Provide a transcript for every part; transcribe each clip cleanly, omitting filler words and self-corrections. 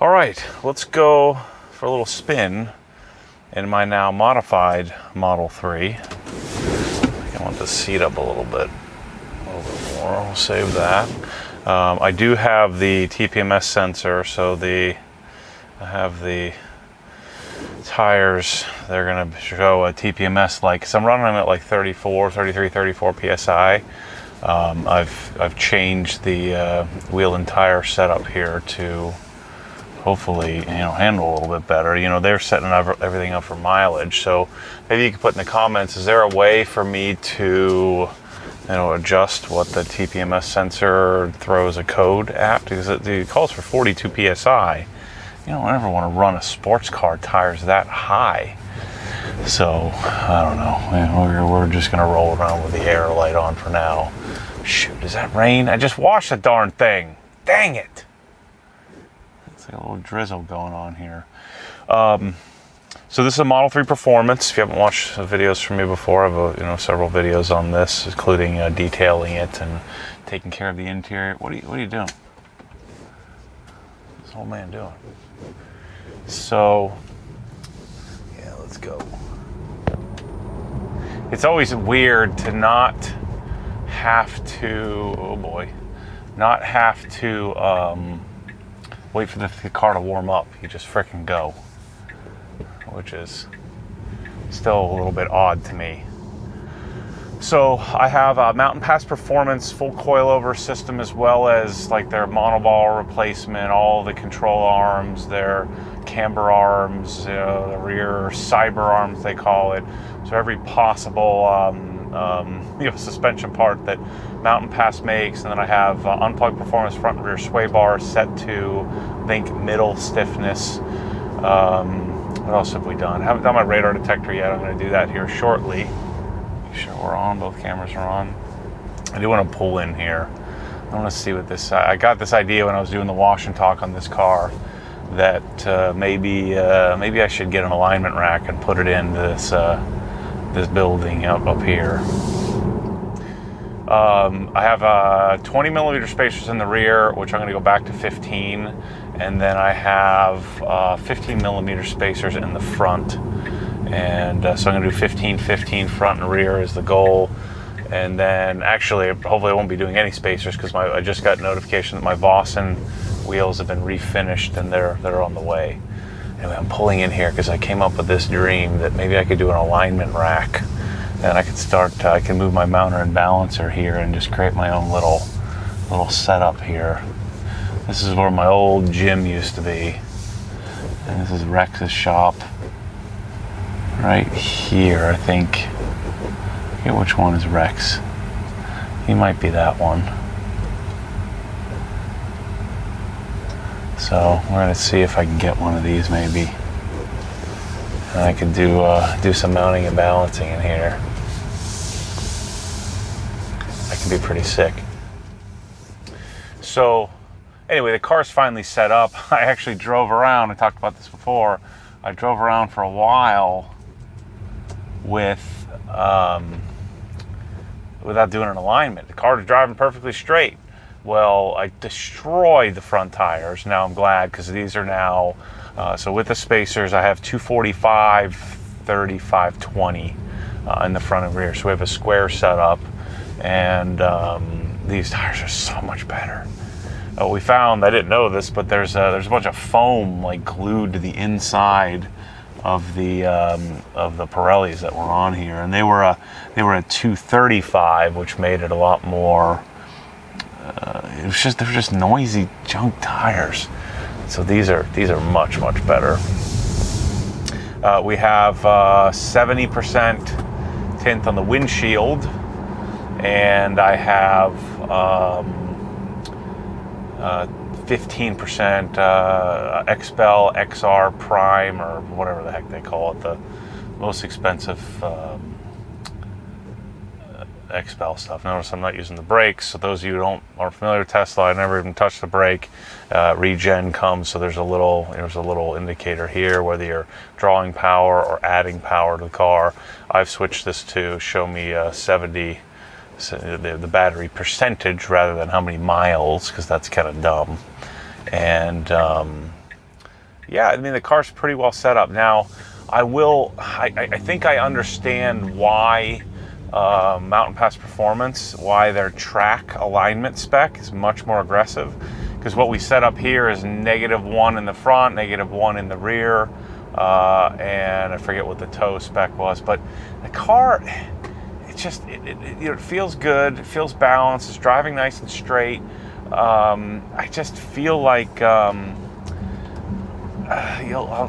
All right, let's go for a little spin in my now modified Model 3. I want the seat up a little bit more. I'll save that. I do have the TPMS sensor, so I have the tires. They're going to show a TPMS like, so I'm running them at like 34 psi. I've changed the wheel and tire setup here to hopefully, handle a little bit better. They're setting everything up for mileage. So maybe you can put in the comments, is there a way for me to, adjust what the TPMS sensor throws a code at? Because it calls for 42 PSI. You don't ever want to run a sports car tires that high. So, I don't know. We're just going to roll around with the air light on for now. Shoot, does that rain? I just washed the darn thing. Dang it. A little drizzle going on here. So this is a Model 3 Performance. If you haven't watched videos from me before, I have several videos on this, including detailing it and taking care of the interior. What are you doing? What's this old man doing? So, yeah, let's go. It's always weird to not have to, not have to wait for the car to warm up. You just frickin' go, which is still a little bit odd to me. So I have a Mountain Pass Performance full coilover system, as well as like their monoball replacement, all the control arms, their camber arms, the rear cyber arms they call it. So every possible suspension part that Mountain Pass makes. And then I have unplugged performance front and rear sway bar set to, I think, middle stiffness. What else have we done? I haven't done my radar detector yet. I'm going to do that here shortly. Make sure we're on, both cameras are on. I do want to pull in here. I want to see what this, I got this idea when I was doing the wash and talk on this car that maybe I should get an alignment rack and put it in this building up here. I have 20 millimeter spacers in the rear, which I'm going to go back to 15, and then I have 15 millimeter spacers in the front, and so I'm going to do 15 front and rear is the goal. And then actually, hopefully I won't be doing any spacers, because I just got notification that my Vossens wheels have been refinished and they're on the way. Anyway, I'm pulling in here because I came up with this dream that maybe I could do an alignment rack, and I could I can move my mounter and balancer here and just create my own little setup here. This is where my old gym used to be, and this is Rex's shop right here, I think. I forget which one is Rex. He might be that one. So we're going to see if I can get one of these maybe. And I could do some mounting and balancing in here. That can be pretty sick. So anyway, the car's finally set up. I actually drove around. I talked about this before. I drove around for a while without doing an alignment. The car was driving perfectly straight. Well, I destroyed the front tires. Now I'm glad, because these are now, so with the spacers, I have 245, 35, 20 in the front and rear. So we have a square setup, and these tires are so much better. We found, I didn't know this, but there's a bunch of foam like glued to the inside of the Pirellis that were on here, and they were a 235, which made it a lot more. They're just noisy junk tires. So these are much better. We have 70% tint on the windshield, and I have 15% XPEL XR Prime, or whatever the heck they call it, the most expensive XPEL stuff. Notice I'm not using the brakes. So those of you who aren't familiar with Tesla, I never even touched the brake. Regen comes, so there's a little indicator here whether you're drawing power or adding power to the car. I've switched this to show me 70, the battery percentage rather than how many miles, because that's kind of dumb. And yeah, I mean, the car's pretty well set up. Now, I think I understand why Mountain Pass Performance, why their track alignment spec is much more aggressive. Because what we set up here is -1 in the front, -1 in the rear, and I forget what the toe spec was. But the car, it feels good, it feels balanced, it's driving nice and straight. I just feel like, I'll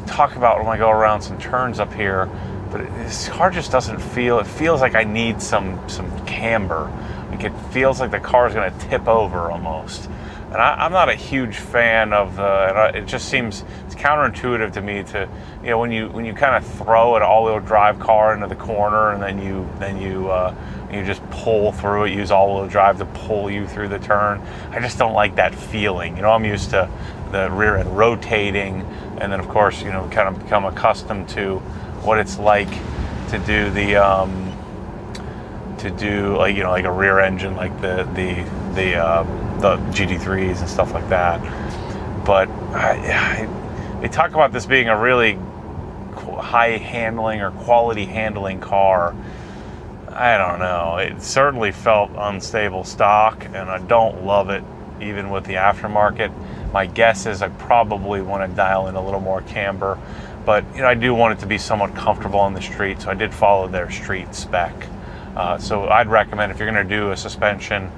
talk about when I go around some turns up here, but this car just doesn't feel, it feels like I need some camber. Like it feels like the car is going to tip over almost. And I'm not a huge fan of it just seems, it's counterintuitive to me to, when you kind of throw an all-wheel drive car into the corner and then you just pull through it, use all-wheel drive to pull you through the turn. I just don't like that feeling. I'm used to the rear end rotating, and then of course, kind of become accustomed to what it's like to do the like a rear engine, like the GT3s and stuff like that. But they talk about this being a really high handling or quality handling car. I don't know. It certainly felt unstable stock, and I don't love it even with the aftermarket. My guess is I probably want to dial in a little more camber, but I do want it to be somewhat comfortable on the street, so I did follow their street spec. So I'd recommend, if you're going to do a suspension,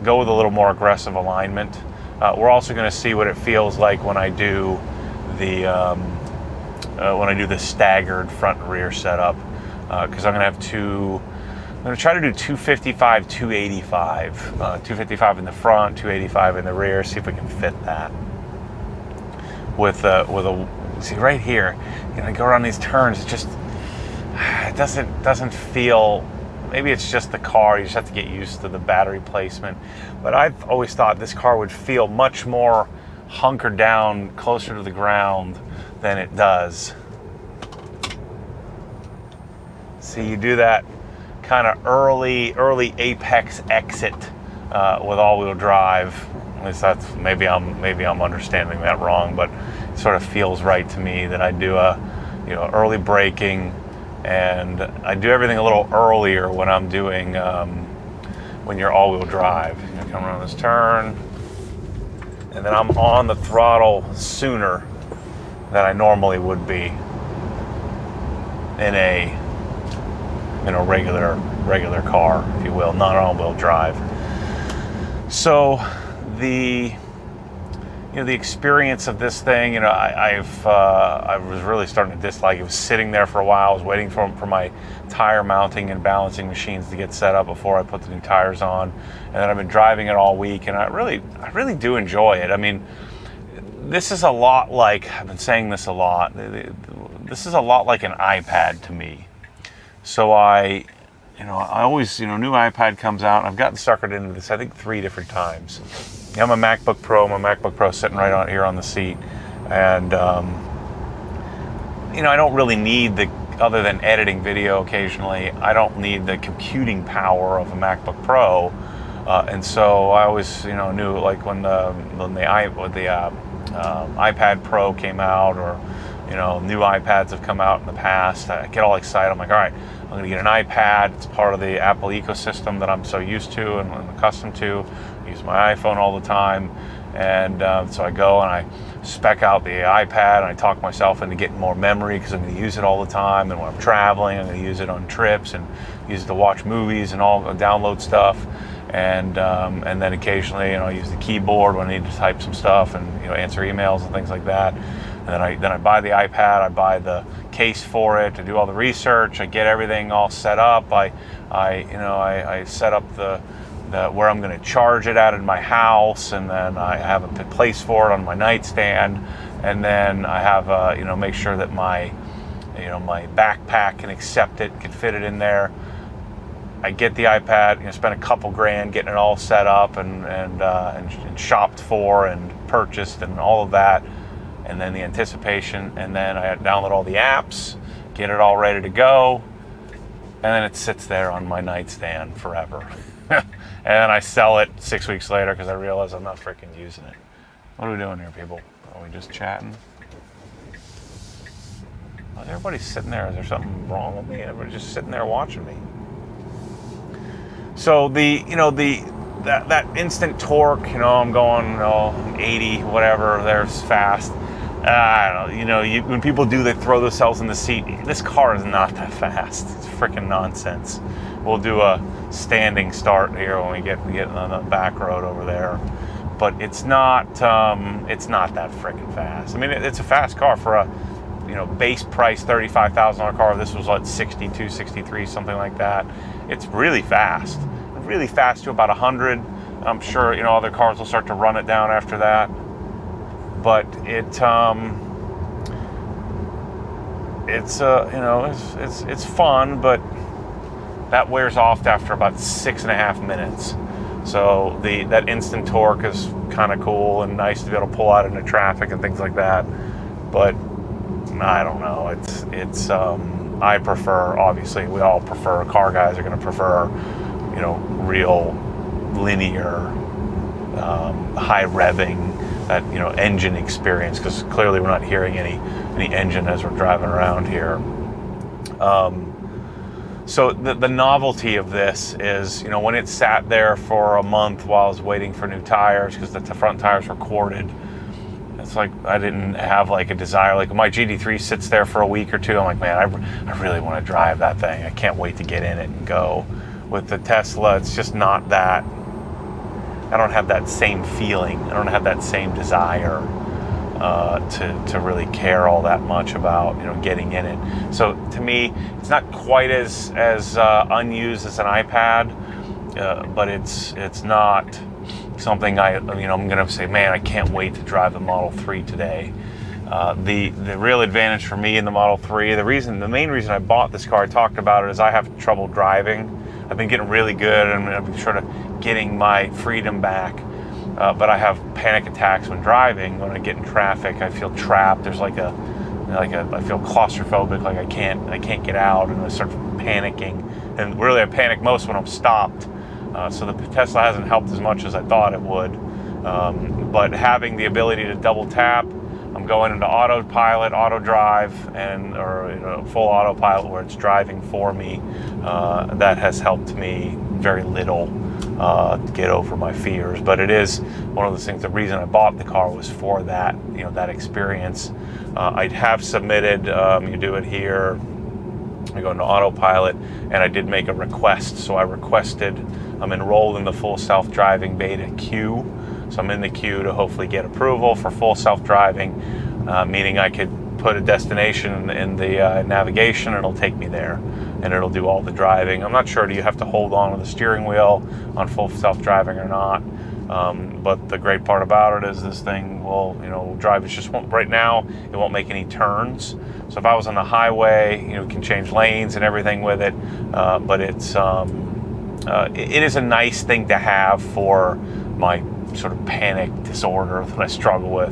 go with a little more aggressive alignment. We're also going to see what it feels like when I do the staggered front and rear setup, because I'm going to try to do 255, 285, 255 in the front, 285 in the rear. See if we can fit that with a. See right here, I go around these turns. It doesn't feel. Maybe it's just the car. You just have to get used to the battery placement. But I've always thought this car would feel much more hunkered down, closer to the ground than it does. See, you do that kind of early apex exit with all-wheel drive. At least that's maybe I'm understanding that wrong, but it sort of feels right to me that I do early braking. And I do everything a little earlier when I'm doing, when you're all-wheel drive. Come around this turn, and then I'm on the throttle sooner than I normally would be in a regular car, if you will, not all-wheel drive. So the experience of this thing, I was really starting to dislike it. It was sitting there for a while. I was waiting for my tire mounting and balancing machines to get set up before I put the new tires on. And then I've been driving it all week, and I really do enjoy it. I mean, this is a lot like, I've been saying this a lot, this is a lot like an iPad to me. So I always, new iPad comes out, and I've gotten suckered into this, I think, 3 different times. I'm a MacBook Pro. My MacBook Pro sitting right on here on the seat, and I don't really need other than editing video occasionally, I don't need the computing power of a MacBook Pro, and so I always knew, like when the iPad Pro came out, or new iPads have come out in the past, I get all excited. I'm like, all right, I'm going to get an iPad. It's part of the Apple ecosystem that I'm so used to and accustomed to. I use my iPhone all the time, and so I go and I spec out the iPad, and I talk myself into getting more memory because I'm going to use it all the time. And when I'm traveling, I'm going to use it on trips and use it to watch movies and download stuff. And then occasionally, I use the keyboard when I need to type some stuff and answer emails and things like that. And then I buy the iPad, I buy the case for it to do all the research. I get everything all set up. I set up the where I'm going to charge it at in my house, and then I have a place for it on my nightstand, and then I have make sure that my my backpack can accept it, can fit it in there. I get the iPad, spend a couple grand getting it all set up and shopped for and purchased and all of that, and then the anticipation, and then I download all the apps, get it all ready to go, and then it sits there on my nightstand forever. And then I sell it 6 weeks later because I realize I'm not freaking using it. What are we doing here, people? Are we just chatting? Everybody's sitting there. Is there something wrong with me? Everybody's just sitting there watching me. So that instant torque, I'm going 80, whatever, there's fast. I don't know, when people do, they throw themselves in the seat. This car is not that fast. It's freaking nonsense. We'll do a standing start here when we get on the back road over there. But it's not that freaking fast. I mean, it's a fast car for a, base price $35,000 car. This was like 62, 63, something like that. It's really fast to about 100. I'm sure, other cars will start to run it down after that. But it's fun, but that wears off after about 6.5 minutes. So that instant torque is kind of cool and nice to be able to pull out into traffic and things like that. But I don't know. I prefer, obviously, we all prefer, car guys are going to prefer, real linear, high revving, that engine experience, because clearly we're not hearing any engine as we're driving around here. So the novelty of this is, when it sat there for a month while I was waiting for new tires, because the front tires were corded, it's like I didn't have like a desire. Like my GT3 sits there for a week or two, I'm like, man, I really want to drive that thing. I can't wait to get in it and go. With the Tesla, it's just not that. I don't have that same feeling. I don't have that same desire to really care all that much about getting in it. So to me, it's not quite as unused as an iPad, but it's not something I'm going to say, man, I can't wait to drive the Model 3 today. The real advantage for me in the Model 3, the main reason I bought this car, I talked about it, is I have trouble driving. I've been getting really good, and I've been sort of getting my freedom back. But I have panic attacks when driving. When I get in traffic, I feel trapped. There's I feel claustrophobic, like I can't get out, and I start panicking. And really, I panic most when I'm stopped. So the Tesla hasn't helped as much as I thought it would. But having the ability to double tap, I'm going into Autopilot, auto drive, or full Autopilot where it's driving for me. That has helped me very little get over my fears. But it is one of those things. The reason I bought the car was for that, that experience. I have submitted. You do it here. I go into Autopilot, and I did make a request. So I requested. I'm enrolled in the full self-driving beta queue. So I'm in the queue to hopefully get approval for full self-driving, meaning I could put a destination in the navigation, and it'll take me there, and it'll do all the driving. I'm not sure, do you have to hold on to the steering wheel on full self-driving or not? But the great part about it is this thing will, drive. It just won't, right now, it won't make any turns. So if I was on the highway, you can change lanes and everything with it. But it is a nice thing to have for my sort of panic disorder that I struggle with,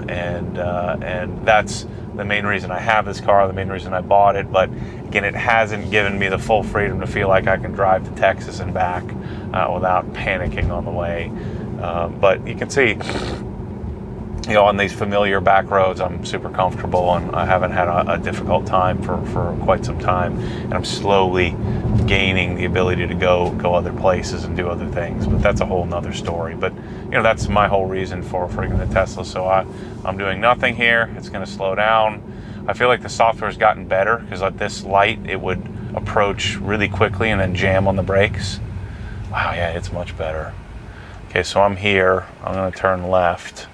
and that's the main reason I have this car, the main reason I bought it. But again, it hasn't given me the full freedom to feel like I can drive to Texas and back without panicking on the way. But you can see, on these familiar back roads, I'm super comfortable, and I haven't had a difficult time for quite some time. And I'm slowly gaining the ability to go other places and do other things. But that's a whole nother story. But that's my whole reason for getting the Tesla. So I'm doing nothing here. It's going to slow down. I feel like the software's gotten better, because at this light, it would approach really quickly and then jam on the brakes. Wow, yeah, it's much better. Okay, so I'm here. I'm going to turn left.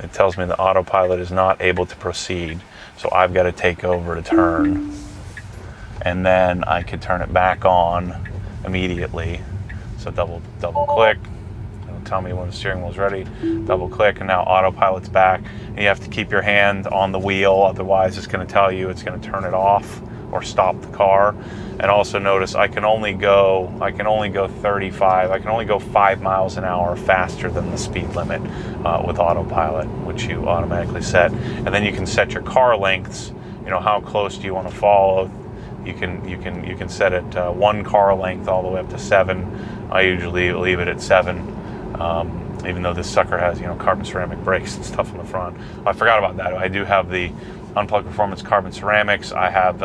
It tells me the Autopilot is not able to proceed, so I've got to take over to turn. And then I could turn it back on immediately. So double click. It'll tell me when the steering wheel is ready. Double click, and now Autopilot's back. And you have to keep your hand on the wheel, otherwise it's going to tell you it's going to turn it off or stop the car. And also notice I can only go 35. I can only go 5 miles an hour faster than the speed limit with Autopilot, which you automatically set. And then you can set your car lengths. How close do you want to follow? You can set it 1 car length all the way up to 7. I usually leave it at 7, even though this sucker has carbon ceramic brakes and stuff in the front. I forgot about that. I do have the Unplugged Performance carbon ceramics. I have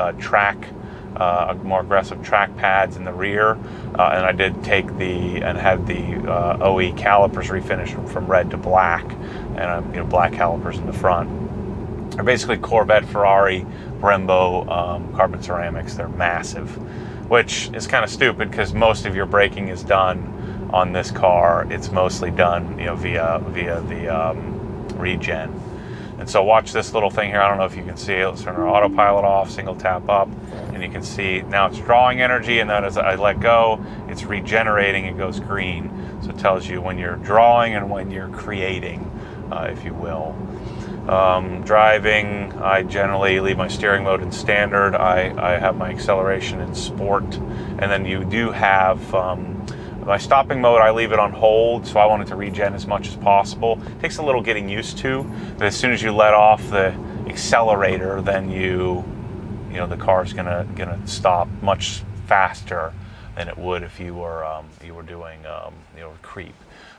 more aggressive track pads in the rear, and I did take had the OE calipers refinished from red to black, and black calipers in the front. They're basically Corvette, Ferrari, Brembo carbon ceramics. They're massive, which is kind of stupid because most of your braking is done on this car. It's mostly done via the regen. And so watch this little thing here. I don't know if you can see it. Let's turn our autopilot off, single tap up, and you can see now it's drawing energy, and then as I let go, it's regenerating. It goes green. So it tells you when you're drawing and when you're creating, if you will. Driving, I generally leave my steering mode in standard. I have my acceleration in sport, and then you do have my stopping mode. I leave it on hold, so I want it to regen as much as possible. It takes a little getting used to, but as soon as you let off the accelerator, then the car's gonna stop much faster than it would if you were doing creep.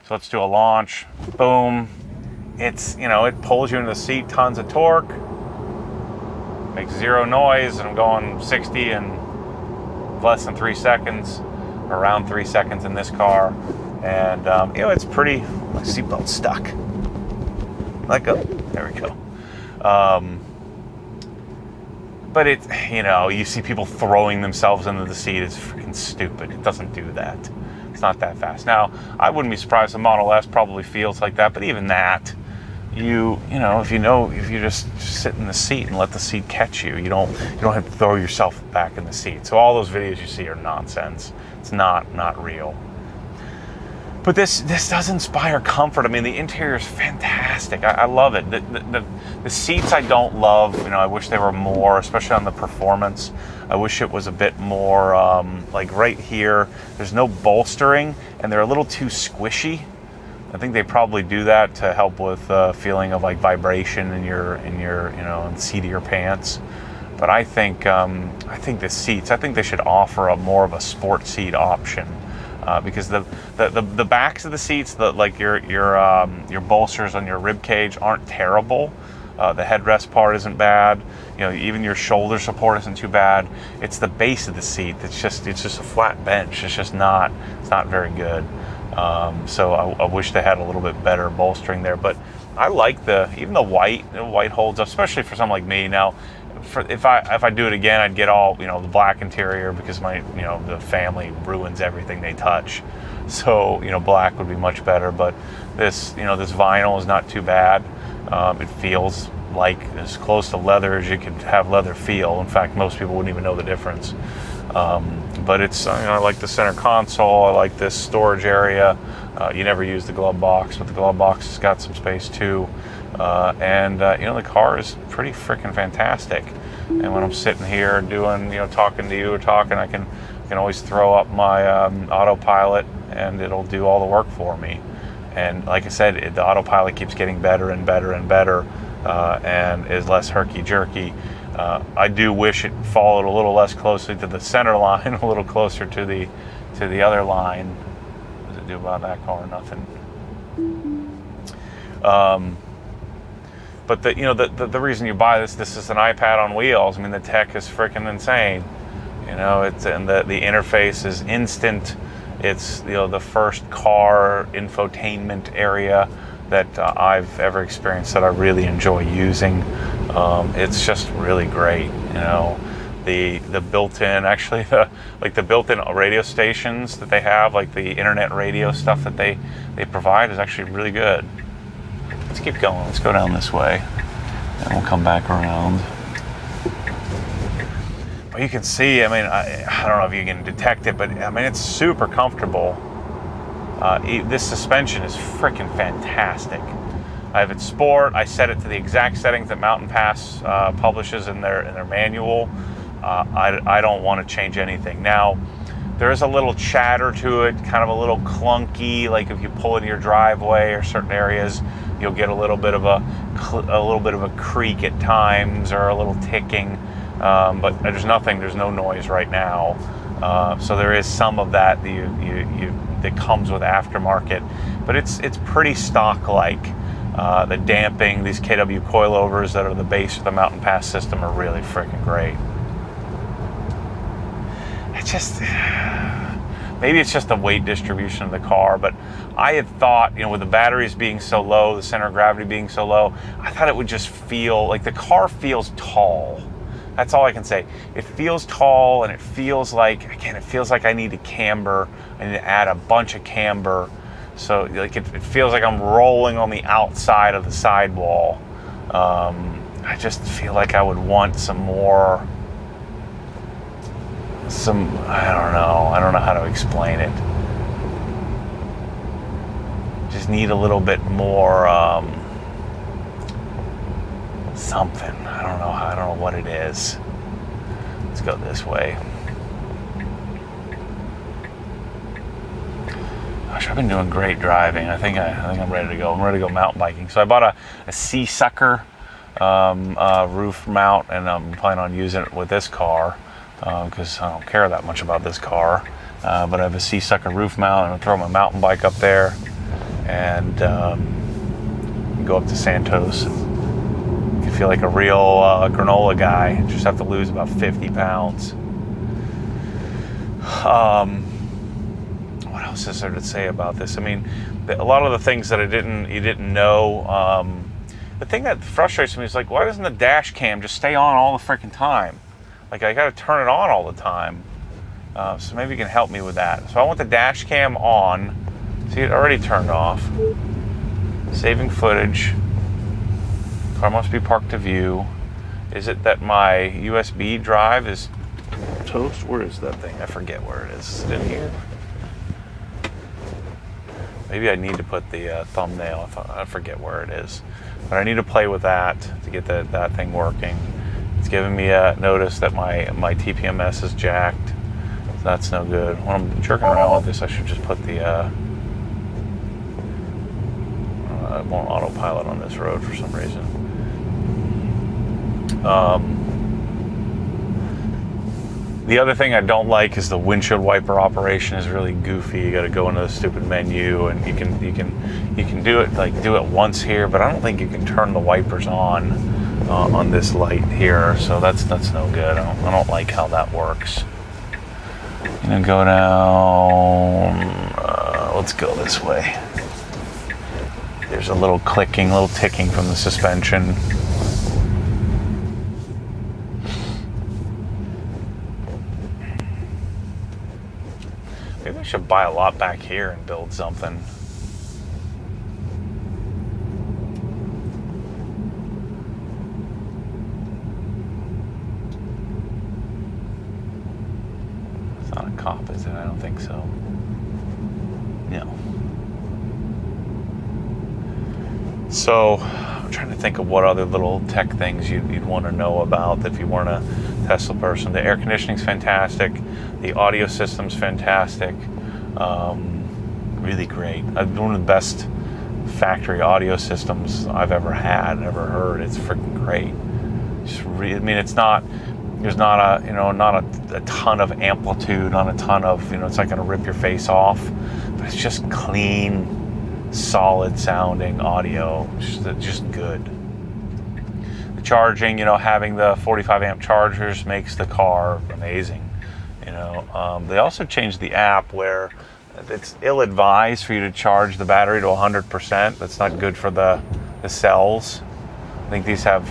So let's do a launch. Boom. It pulls you into the seat, tons of torque, makes zero noise, and I'm going 60 in less than 3 seconds, around 3 seconds in this car, and it's pretty. My seatbelt's stuck. Let go. There we go. But you see people throwing themselves into the seat. It's freaking stupid. It doesn't do that. It's not that fast. Now, I wouldn't be surprised the Model S probably feels like that, but even that, if you just sit in the seat and let the seat catch you, you don't have to throw yourself back in the seat. So all those videos you see are nonsense. It's not real. But this does inspire comfort. I mean, the interior is fantastic. I love it. The seats I don't love. I wish they were more, especially on the Performance. I wish it was a bit more like right here. There's no bolstering, and they're a little too squishy. I think they probably do that to help with feeling of like vibration in the seat of your pants. But I think the seats. I think they should offer more of a sport seat option. Because the backs of the seats, your bolsters on your rib cage aren't terrible. The headrest part isn't bad. Even your shoulder support isn't too bad. It's the base of the seat that's it's just a flat bench. It's not very good. So I wish they had a little bit better bolstering there. But I like even the white. The white holds up, especially for someone like me. Now, if I do it again, I'd get all the black interior because the family ruins everything they touch. So black would be much better. But this this vinyl is not too bad. It feels like as close to leather as you could have leather feel. In fact, most people wouldn't even know the difference. But it's I like the center console. I like this storage area. You never use the glove box, but the glove box has got some space too. And the car is pretty freaking fantastic. And when I'm sitting here doing, talking to you or talking, I can always throw up my Autopilot, and it'll do all the work for me. And like I said, the Autopilot keeps getting better and better and better, and is less herky-jerky. I do wish it followed a little less closely to the center line, a little closer to the other line. What does it do about that car? Nothing. But the reason you buy this is an iPad on wheels. I mean, the tech is freaking insane. It's and the interface is instant. It's the first car infotainment area that I've ever experienced that I really enjoy using. It's just really great. The built-in, actually the built-in radio stations that they have, like the internet radio stuff that they provide, is actually really good. Let's keep going. Let's go down this way, and we'll come back around. Well, you can see, I don't know if you can detect it, but it's super comfortable. This suspension is freaking fantastic. I have it sport. I set it to the exact settings that Mountain Pass publishes in their manual. I don't want to change anything. Now, there is a little chatter to it, kind of a little clunky. Like if you pull into your driveway or certain areas, you'll get a little bit of a creak at times, or a little ticking. But there's no noise right now. So there is some of that that comes with aftermarket, but it's pretty stock-like. The damping, these KW coilovers that are the base of the mountain pass system are really freaking great. Maybe it's just the weight distribution of the car, but I had thought, with the batteries being so low, the center of gravity being so low, I thought it would just feel like the car feels tall. That's all I can say. It feels tall, and it feels like I need to camber. I need to add a bunch of camber. So like it feels like I'm rolling on the outside of the sidewall. I just feel like I would want I don't know how to explain it. Just need a little bit more something. I don't know what it is. Let's go this way. Gosh, I've been doing great driving. I think I'm ready to go. I'm ready to go mountain biking. So I bought a Sea Sucker roof mount, and I'm planning on using it with this car because I don't care that much about this car. But I have a Sea Sucker roof mount, and I'll throw my mountain bike up there and go up to Santos. You can feel like a real granola guy. Just have to lose about 50 pounds. What else is there to say about this? I mean, a lot of the things that you didn't know. The thing that frustrates me is like, why doesn't the dash cam just stay on all the freaking time? Like, I got to turn it on all the time. So maybe you can help me with that. So I want the dash cam on. See, it already turned off. Saving footage. Car must be parked to view. Is it that my USB drive is toast? Where is that thing? I forget where it is. Is it in here? Maybe I need to put the thumbnail. I forget where it is. But I need to play with that to get that thing working. It's giving me a notice that my TPMS is jacked. So that's no good. When I'm jerking around with this, I should just put the... I won't autopilot on this road for some reason. The other thing I don't like is the windshield wiper operation is really goofy. You got to go into the stupid menu, and you can do it once here, but I don't think you can turn the wipers on this light here. So that's no good. I don't like how that works. I'm gonna go down. Let's go this way. There's a little clicking, little ticking from the suspension. Maybe I should buy a lot back here and build something. It's not a cop, is it? I don't think so. No. So I'm trying to think of what other little tech things you'd want to know about if you weren't a Tesla person. The air conditioning's fantastic. The audio system's fantastic. Really great. One of the best factory audio systems I've ever heard. It's freaking great. It's not. There's not a ton of amplitude, not a ton of it's not going to rip your face off, but it's just clean, solid sounding audio, just good. The charging, having the 45 amp chargers makes the car amazing. They also changed the app where it's ill-advised for you to charge the battery to 100%. That's not good for the cells. I think these have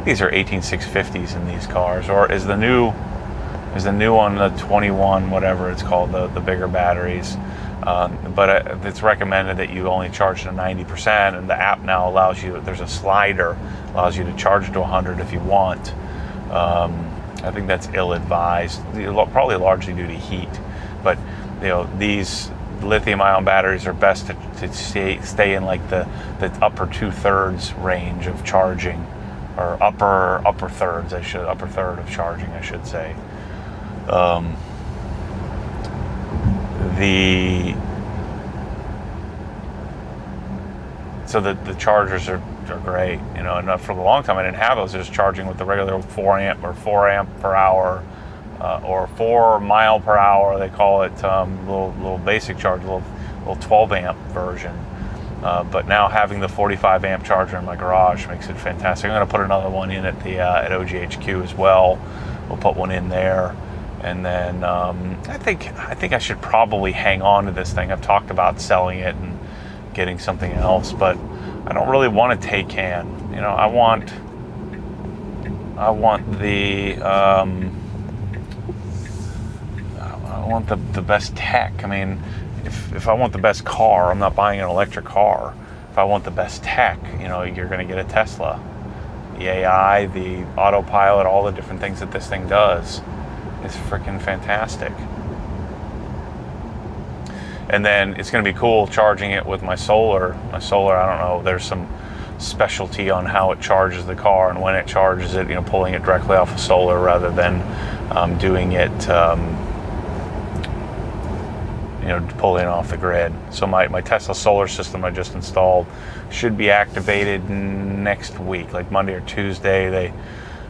these are 18650s in these cars, or is the new one the 21 whatever it's called, the bigger batteries. But it's recommended that you only charge to 90%, and the app now allows you, there's a slider, allows you to charge to 100 if you want. I think that's ill-advised, probably largely due to heat. But these lithium-ion batteries are best to stay in like the upper 2/3 range of charging, or upper third of charging, I should say. So the chargers are great, and for a long time I didn't have those. Just charging with the regular 4 amp per hour, or 4 mile per hour, they call it, little basic charge, little 12 amp version. But now having the 45 amp charger in my garage makes it fantastic. I'm going to put another one in at the at OGHQ as well. We'll put one in there, and then I think I should probably hang on to this thing. I've talked about selling it and getting something else, but I don't really want a Taycan. You know, I want the I want the best tech. I mean, if I want the best car, I'm not buying an electric car. If I want the best tech, you know, you're going to get a Tesla. The AI, the Autopilot, all the different things that this thing does is freaking fantastic. And then it's going to be cool charging it with my solar. My solar, I don't know, there's some specialty on how it charges the car and when it charges it, you know, pulling it directly off of solar rather than doing it, you know, pulling it off the grid. So my Tesla solar system I just installed should be activated next week, like Monday or Tuesday.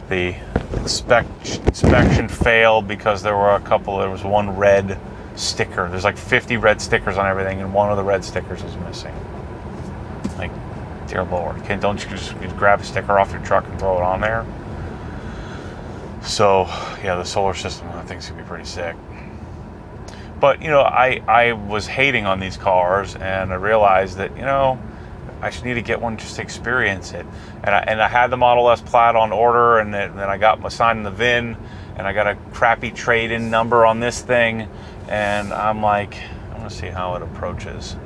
The inspection failed because there was one red sticker. There's like 50 red stickers on everything, and one of the red stickers is missing. Like, dear Lord, don't you just grab a sticker off your truck and throw it on there? So yeah, the solar system I think is gonna be pretty sick. But you know, I was hating on these cars, and I realized that, you know, I should need to get one just to experience it. And I had the Model S Plaid on order, and then I got assigned the VIN, and I got a crappy trade-in number on this thing, and I'm like, I want to see how it approaches.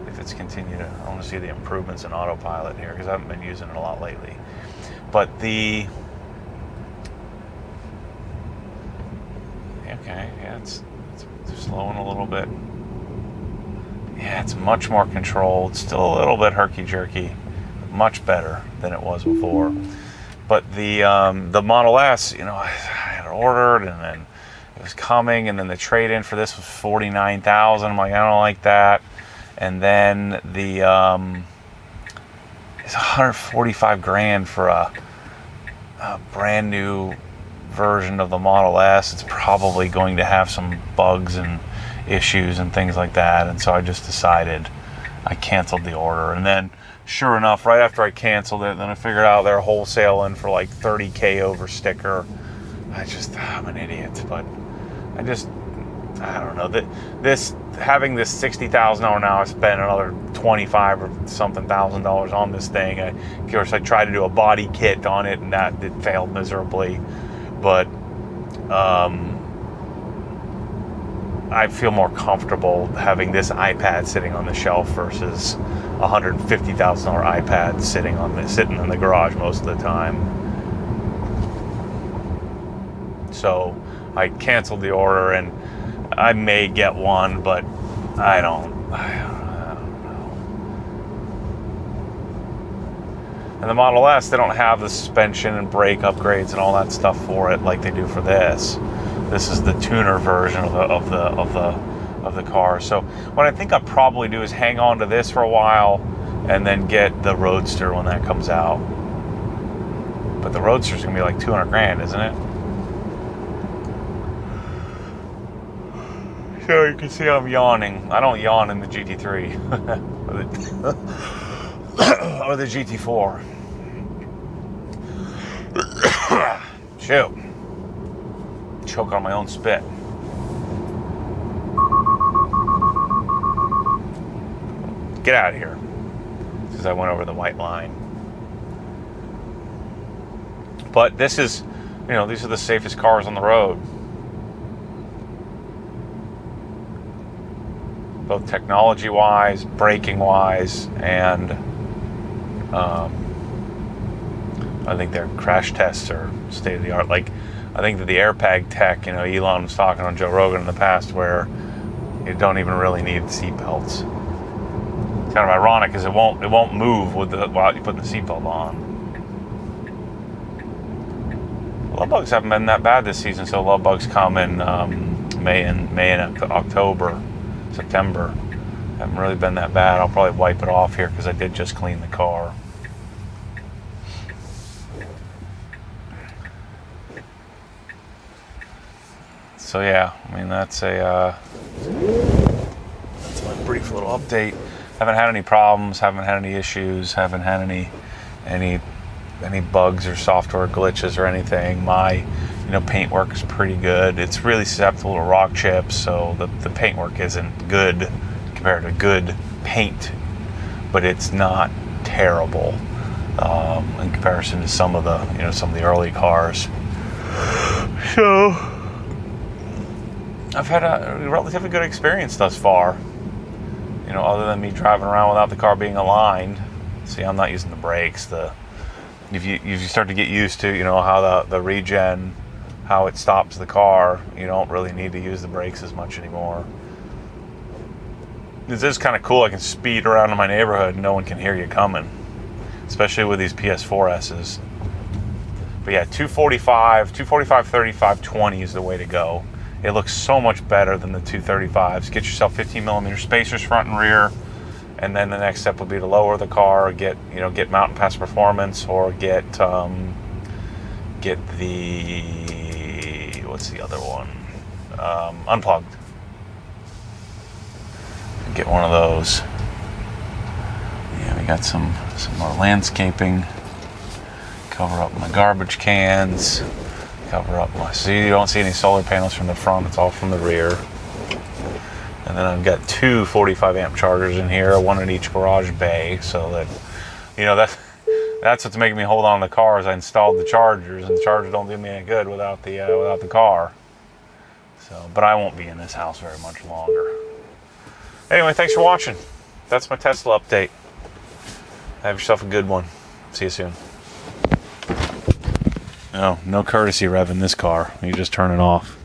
If it's continued, I want to see the improvements in Autopilot here, because I haven't been using it a lot lately. But okay, yeah, it's slowing a little bit. Yeah, it's much more controlled. Still a little bit herky-jerky. Much better than it was before. But the Model S, you know, I had it ordered, and then it was coming, and then the trade-in for this was $49,000. I'm like, I don't like that. And then it's $145,000 for a brand new version of the Model S. It's probably going to have some bugs and issues and things like that, and so I just decided, I canceled the order. And then sure enough, right after I canceled it, then I figured out they're wholesaling for like $30,000 over sticker. I'm an idiot, but I don't know, that having this $60,000 now, I spent another $25 or something thousand on this thing. Of course, I tried to do a body kit on it, and it failed miserably. But I feel more comfortable having this iPad sitting on the shelf versus a $150,000 iPad sitting in the garage most of the time. So I canceled the order, and I may get one, but I don't know. And the Model S, they don't have the suspension and brake upgrades and all that stuff for it like they do for this. This is the tuner version of the car. So what I think I'll probably do is hang on to this for a while, and then get the Roadster when that comes out. But the Roadster's gonna be like $200,000, isn't it? So you can see I'm yawning. I don't yawn in the GT3 or the GT4. Shoot. Choke on my own spit. Get out of here. Because I went over the white line. But this is, you know, these are the safest cars on the road. Both technology-wise, braking-wise, and I think their crash tests are state-of-the-art. Like, I think that the airbag tech, you know, Elon was talking on Joe Rogan in the past, where you don't even really need seat belts. It's kind of ironic because it won't move while you put the seatbelt on. Love bugs haven't been that bad this season, so love bugs come in May and October, September. Haven't really been that bad. I'll probably wipe it off here because I did just clean the car. So yeah, I mean, that's my brief little update. haven't had any problems, haven't had any issues, haven't had any bugs or software glitches or anything. My paintwork is pretty good. It's really susceptible to rock chips, so the paintwork isn't good compared to good paint, but it's not terrible in comparison to some of the early cars. So I've had a relatively good experience thus far. Other than me driving around without the car being aligned. See, I'm not using the brakes. If you start to get used to how the regen, how it stops the car, you don't really need to use the brakes as much anymore. This is kind of cool. I can speed around in my neighborhood and no one can hear you coming, especially with these PS4S's. But yeah, 245, 35, 20 is the way to go. It looks so much better than the 235s. Get yourself 15mm spacers front and rear, and then the next step would be to lower the car, get mountain pass performance, or get the, what's the other one? Unplugged. Get one of those. Yeah, we got some more landscaping. Cover up my garbage cans. Cover up so you don't see any solar panels from the front. It's all from the rear. And then I've got two 45 amp chargers in here, one in each garage bay, so that that's what's making me hold on to the car. Is I installed the chargers, and the chargers don't do me any good without the car. So, but I won't be in this house very much longer. Anyway, thanks for watching. That's my Tesla update. Have yourself a good one. See you soon. No courtesy rev in this car. You just turn it off.